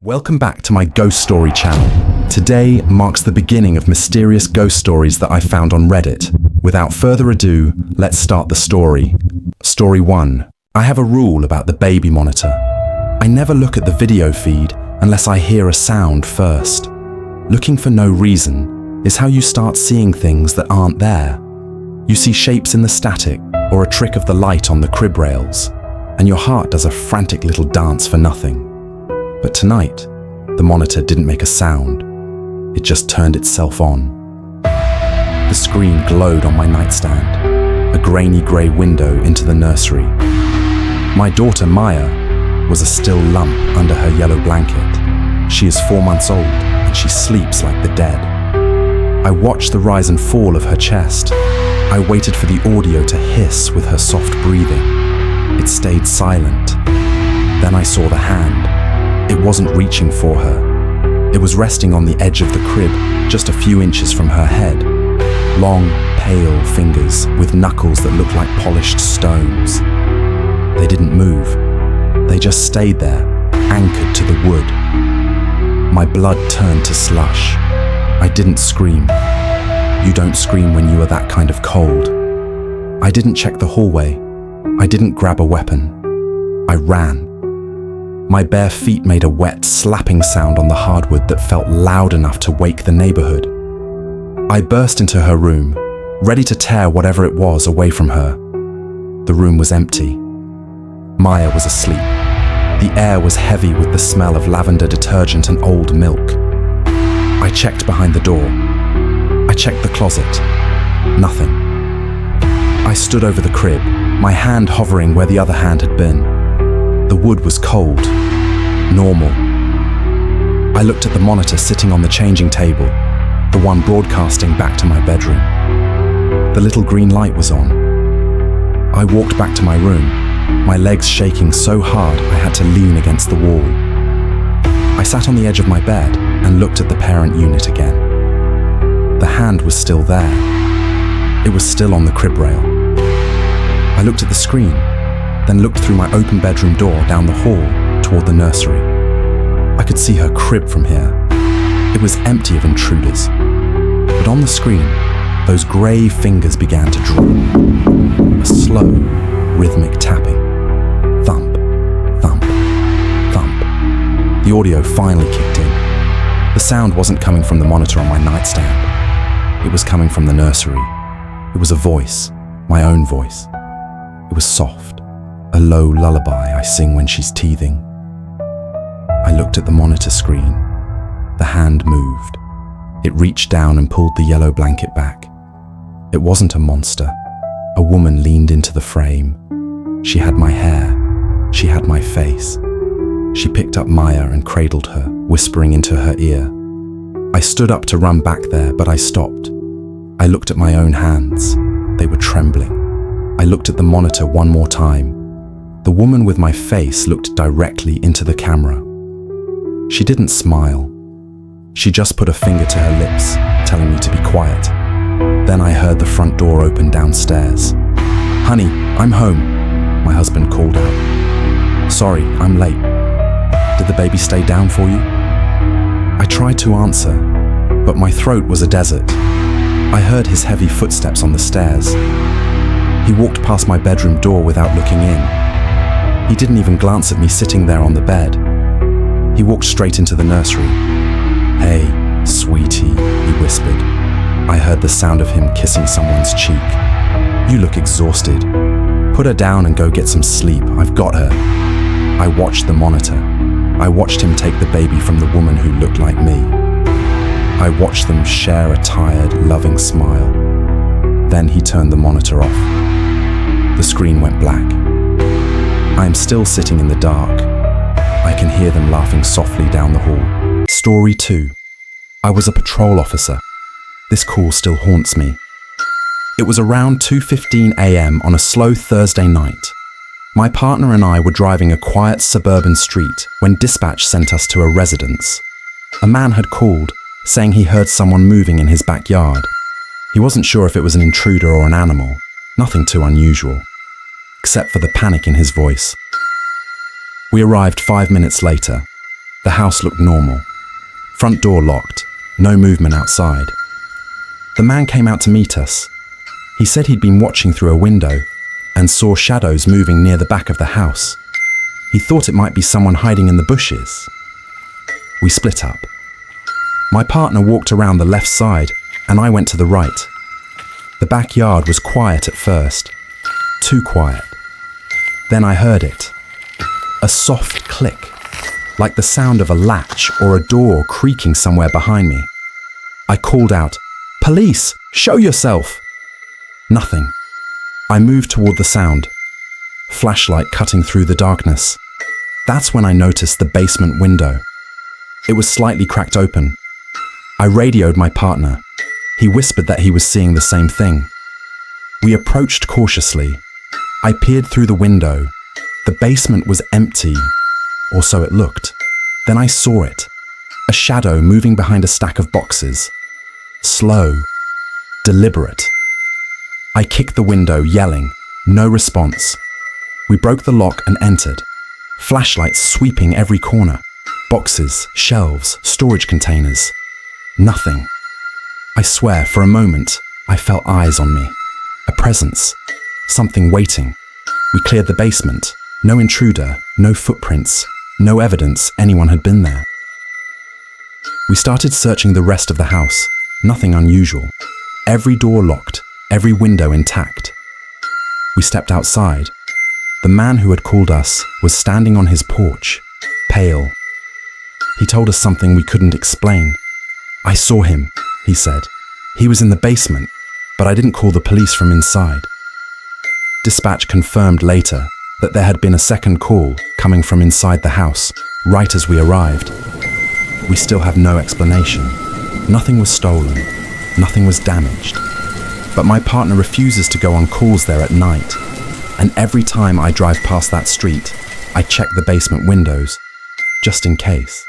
Welcome back to my Ghost Story channel. Today marks the beginning of mysterious ghost stories that I found on Reddit. Without further ado, let's start the story. Story 1. I have a rule about the baby monitor. I never look at the video feed unless I hear a sound first. Looking for no reason is how you start seeing things that aren't there. You see shapes in the static or a trick of the light on the crib rails, and your heart does a frantic little dance for nothing. But tonight, the monitor didn't make a sound. It just turned itself on. The screen glowed on my nightstand, a grainy grey window into the nursery. My daughter Maya was a still lump under her yellow blanket. She is 4 months old and she sleeps like the dead. I watched the rise and fall of her chest. I waited for the audio to hiss with her soft breathing. It stayed silent. Then I saw the hand. It wasn't reaching for her. It was resting on the edge of the crib, just a few inches from her head. Long, pale fingers with knuckles that looked like polished stones. They didn't move. They just stayed there, anchored to the wood. My blood turned to slush. I didn't scream. You don't scream when you are that kind of cold. I didn't check the hallway. I didn't grab a weapon. I ran. My bare feet made a wet, slapping sound on the hardwood that felt loud enough to wake the neighborhood. I burst into her room, ready to tear whatever it was away from her. The room was empty. Maya was asleep. The air was heavy with the smell of lavender detergent and old milk. I checked behind the door. I checked the closet. Nothing. I stood over the crib, my hand hovering where the other hand had been. The wood was cold, normal. I looked at the monitor sitting on the changing table, the one broadcasting back to my bedroom. The little green light was on. I walked back to my room, my legs shaking so hard I had to lean against the wall. I sat on the edge of my bed and looked at the parent unit again. The hand was still there. It was still on the crib rail. I looked at the screen, then looked through my open bedroom door down the hall toward the nursery. I could see her crib from here. It was empty of intruders. But on the screen, those grey fingers began to draw. A slow, rhythmic tapping. Thump, thump, thump. The audio finally kicked in. The sound wasn't coming from the monitor on my nightstand. It was coming from the nursery. It was a voice, my own voice. It was soft. A low lullaby I sing when she's teething. I looked at the monitor screen. The hand moved. It reached down and pulled the yellow blanket back. It wasn't a monster. A woman leaned into the frame. She had my hair. She had my face. She picked up Maya and cradled her, whispering into her ear. I stood up to run back there, but I stopped. I looked at my own hands. They were trembling. I looked at the monitor one more time. The woman with my face looked directly into the camera. She didn't smile. She just put a finger to her lips, telling me to be quiet. Then I heard the front door open downstairs. "Honey, I'm home," my husband called out. "Sorry, I'm late. Did the baby stay down for you?" I tried to answer, but my throat was a desert. I heard his heavy footsteps on the stairs. He walked past my bedroom door without looking in. He didn't even glance at me sitting there on the bed. He walked straight into the nursery. "Hey, sweetie," he whispered. I heard the sound of him kissing someone's cheek. "You look exhausted. Put her down and go get some sleep. I've got her." I watched the monitor. I watched him take the baby from the woman who looked like me. I watched them share a tired, loving smile. Then he turned the monitor off. The screen went black. I am still sitting in the dark. I can hear them laughing softly down the hall. Story 2. I was a patrol officer. This call still haunts me. It was around 2:15 a.m. on a slow Thursday night. My partner and I were driving a quiet suburban street when dispatch sent us to a residence. A man had called, saying he heard someone moving in his backyard. He wasn't sure if it was an intruder or an animal. Nothing too unusual, except for the panic in his voice. We arrived 5 minutes later. The house looked normal. Front door locked, no movement outside. The man came out to meet us. He said he'd been watching through a window and saw shadows moving near the back of the house. He thought it might be someone hiding in the bushes. We split up. My partner walked around the left side and I went to the right. The backyard was quiet at first, too quiet. Then I heard it. A soft click, like the sound of a latch or a door creaking somewhere behind me. I called out, "Police, show yourself!" Nothing. I moved toward the sound. Flashlight cutting through the darkness. That's when I noticed the basement window. It was slightly cracked open. I radioed my partner. He whispered that he was seeing the same thing. We approached cautiously. I peered through the window. The basement was empty, or so it looked. Then I saw it. A shadow moving behind a stack of boxes. Slow. Deliberate. I kicked the window, yelling. No response. We broke the lock and entered. Flashlights sweeping every corner. Boxes, shelves, storage containers. Nothing. I swear, for a moment, I felt eyes on me. A presence. Something waiting. We cleared the basement. No intruder, no footprints, no evidence anyone had been there. We started searching the rest of the house. Nothing unusual. Every door locked, every window intact. We stepped outside. The man who had called us was standing on his porch, pale. He told us something we couldn't explain. "I saw him," he said. "He was in the basement, but I didn't call the police from inside." Dispatch confirmed later that there had been a second call coming from inside the house, right as we arrived. We still have no explanation. Nothing was stolen. Nothing was damaged. But my partner refuses to go on calls there at night. And every time I drive past that street, I check the basement windows, just in case.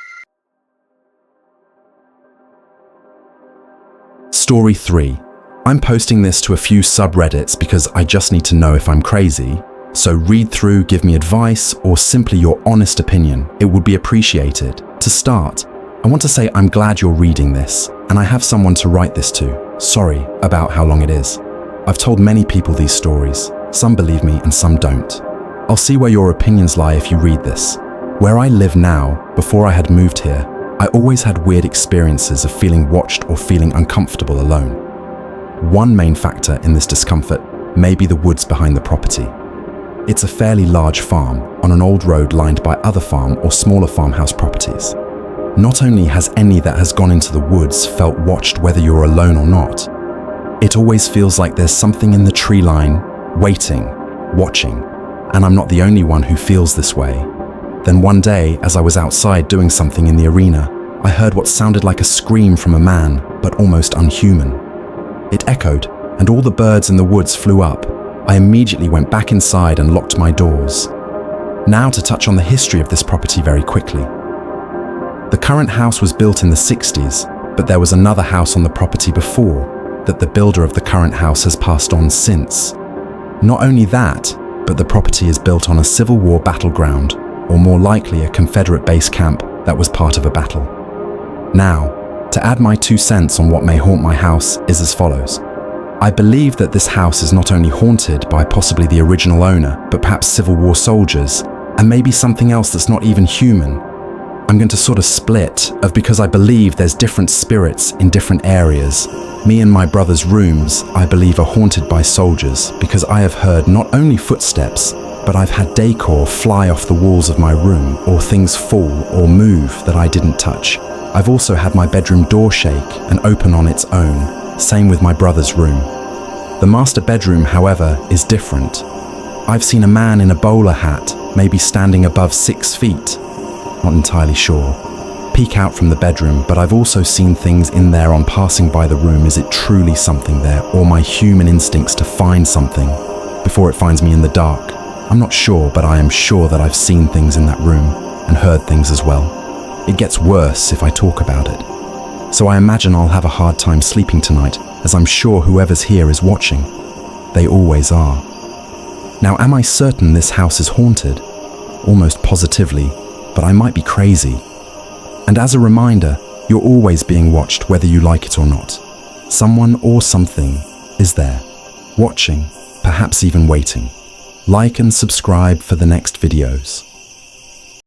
Story 3. I'm posting this to a few subreddits because I just need to know if I'm crazy. So read through, give me advice, or simply your honest opinion. It would be appreciated. To start, I want to say I'm glad you're reading this, and I have someone to write this to. Sorry about how long it is. I've told many people these stories. Some believe me and some don't. I'll see where your opinions lie if you read this. Where I live now, before I had moved here, I always had weird experiences of feeling watched or feeling uncomfortable alone. One main factor in this discomfort may be the woods behind the property. It's a fairly large farm on an old road lined by other farm or smaller farmhouse properties. Not only has any that has gone into the woods felt watched whether you're alone or not, it always feels like there's something in the tree line, waiting, watching, and I'm not the only one who feels this way. Then one day, as I was outside doing something in the arena, I heard what sounded like a scream from a man, but almost unhuman. It echoed, and all the birds in the woods flew up. I immediately went back inside and locked my doors. Now to touch on the history of this property very quickly. The current house was built in the 60s, but there was another house on the property before that the builder of the current house has passed on since. Not only that, but the property is built on a Civil War battleground, or more likely a Confederate base camp that was part of a battle. Now, to add my 2 cents on what may haunt my house is as follows. I believe that this house is not only haunted by possibly the original owner, but perhaps Civil War soldiers, and maybe something else that's not even human. I'm going to sort of split of because I believe there's different spirits in different areas. Me and my brother's rooms, I believe, are haunted by soldiers because I have heard not only footsteps, but I've had decor fly off the walls of my room or things fall or move that I didn't touch. I've also had my bedroom door shake and open on its own, same with my brother's room. The master bedroom, however, is different. I've seen a man in a bowler hat, maybe standing above 6 feet, not entirely sure, peek out from the bedroom, but I've also seen things in there on passing by the room. Is it truly something there, or my human instincts to find something before it finds me in the dark? I'm not sure, but I am sure that I've seen things in that room and heard things as well. It gets worse if I talk about it. So I imagine I'll have a hard time sleeping tonight, as I'm sure whoever's here is watching. They always are. Now, am I certain this house is haunted? Almost positively, but I might be crazy. And as a reminder, you're always being watched whether you like it or not. Someone or something is there, watching, perhaps even waiting. Like and subscribe for the next videos.